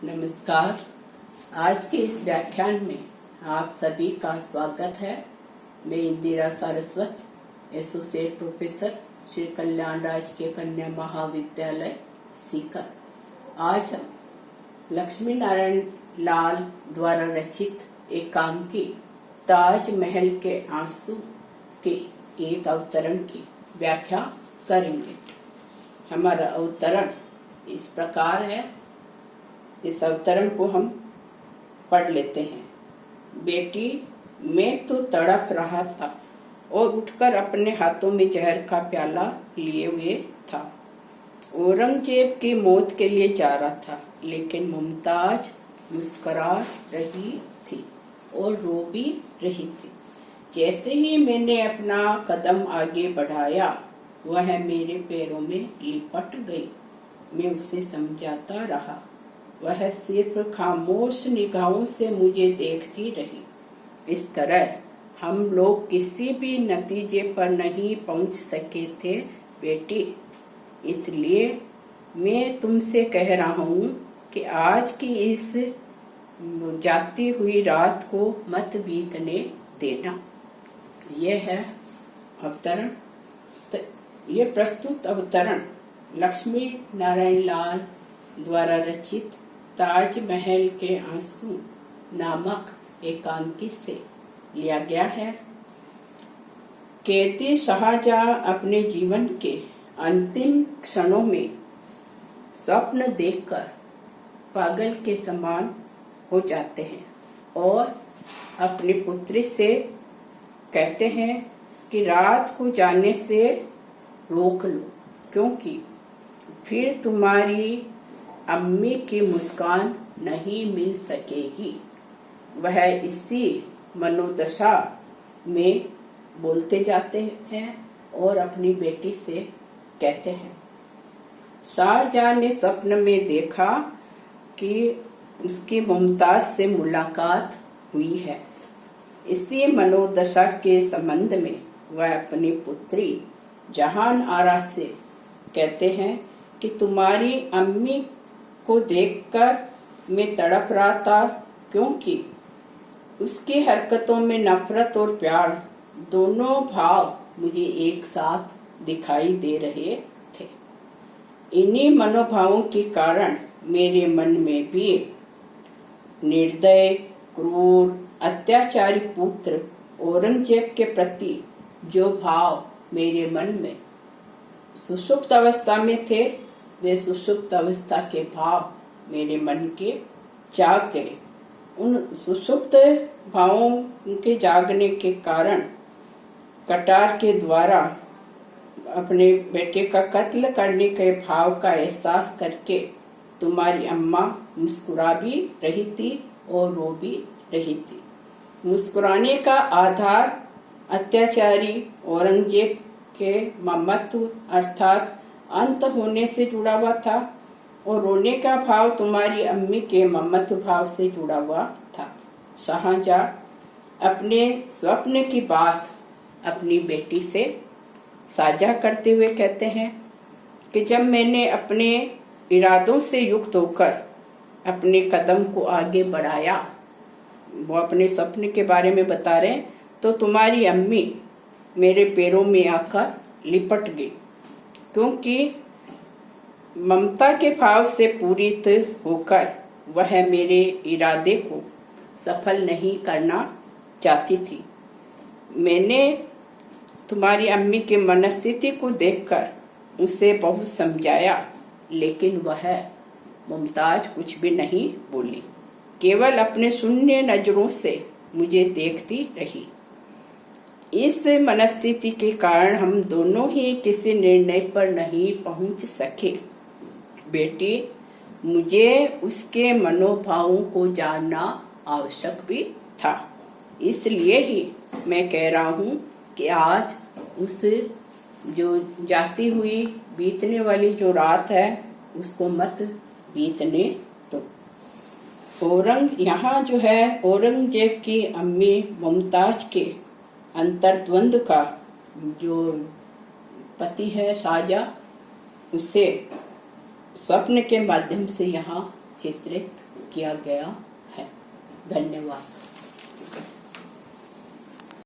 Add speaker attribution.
Speaker 1: नमस्कार। आज के इस व्याख्यान में आप सभी का स्वागत है। मैं इंदिरा सारस्वत, एसोसिएट प्रोफेसर, श्री कल्याण राजकीय कन्या महाविद्यालय सीकर। आज हम लक्ष्मी नारायण लाल द्वारा रचित एकांकी ताजमहल के आंसू के एक अवतरण की व्याख्या करेंगे। हमारा अवतरण इस प्रकार है। इस अवतरण को हम पढ़ लेते हैं। बेटी, मैं तो तड़प रहा था और उठकर अपने हाथों में जहर का प्याला लिए हुए था। औरंगजेब की मौत के लिए जा रहा था, लेकिन मुमताज मुस्कुरा रही थी और रो भी रही थी। जैसे ही मैंने अपना कदम आगे बढ़ाया, वह मेरे पैरों में लिपट गई। मैं उसे समझाता रहा। वह सिर्फ खामोश निगाहों से मुझे देखती रही। इस तरह हम लोग किसी भी नतीजे पर नहीं पहुंच सके थे बेटी। इसलिए मैं तुमसे कह रहा हूं कि आज की इस जाती हुई रात को मत बीतने देना। यह है अवतरण। ये प्रस्तुत अवतरण लक्ष्मी नारायण लाल द्वारा रचित ताजमहल के आंसू नामक एकांकी से लिया गया है। कैदी शाहजहां अपने जीवन के अंतिम क्षणों में स्वप्न देखकर पागल के समान हो जाते हैं और अपनी पुत्री से कहते हैं कि रात को जाने से रोक लो, क्योंकि फिर तुम्हारी अम्मी की मुस्कान नहीं मिल सकेगी। वह इसी मनोदशा में बोलते जाते हैं और अपनी बेटी से कहते हैं। शाहजहां ने स्वप्न में देखा कि उसकी मुमताज से मुलाकात हुई है। इसी मनोदशा के संबंध में वह अपनी पुत्री जहान आरा से कहते हैं कि तुम्हारी अम्मी को देखकर मैं तड़प रहा था, क्योंकि उसकी हरकतों में नफरत और प्यार दोनों भाव मुझे एक साथ दिखाई दे रहे थे। इन्हीं मनोभावों के कारण मेरे मन में भी निर्दय, क्रूर, अत्याचारी पुत्र औरंगजेब के प्रति जो भाव मेरे मन में सुषुप्त अवस्था में थे, वे सुषुप्त अवस्था के भाव मेरे मन के जाग गए। उन सुषुप्त भावों के जागने के कारण कटार के द्वारा अपने बेटे का कत्ल करने के भाव का एहसास करके तुम्हारी अम्मा मुस्कुरा भी रही थी और रो भी रही थी। मुस्कुराने का आधार अत्याचारी औरंगजेब के ममत्व अर्थात अंत होने से जुड़ा हुआ था और रोने का भाव तुम्हारी अम्मी के ममत्व भाव से जुड़ा हुआ था। शाहजहां अपने स्वप्न की बात अपनी बेटी से साझा करते हुए कहते हैं कि जब मैंने अपने इरादों से युक्त होकर अपने कदम को आगे बढ़ाया, वो अपने स्वप्न के बारे में बता रहे हैं, तो तुम्हारी अम्मी मेरे पैरों में आकर लिपट गई, क्योंकि ममता के भाव से पूरित होकर वह मेरे इरादे को सफल नहीं करना चाहती थी। मैंने तुम्हारी अम्मी के मनस्थिति को देखकर उसे बहुत समझाया, लेकिन वह मुमताज कुछ भी नहीं बोली, केवल अपने शून्य नजरों से मुझे देखती रही। इस मनस्थिति के कारण हम दोनों ही किसी निर्णय पर नहीं पहुंच सके। बेटी, मुझे उसके मनोभावों को जानना आवश्यक भी था। इसलिए ही मैं कह रहा हूं कि आज उस जो जाती हुई बीतने वाली जो रात है, उसको मत बीतने दो। यहाँ जो है औरंगजेब की अम्मी मुमताज के अंतर्द्वंद का जो पति है शाहजहां, उसे स्वप्न के माध्यम से यहाँ चित्रित किया गया है। धन्यवाद।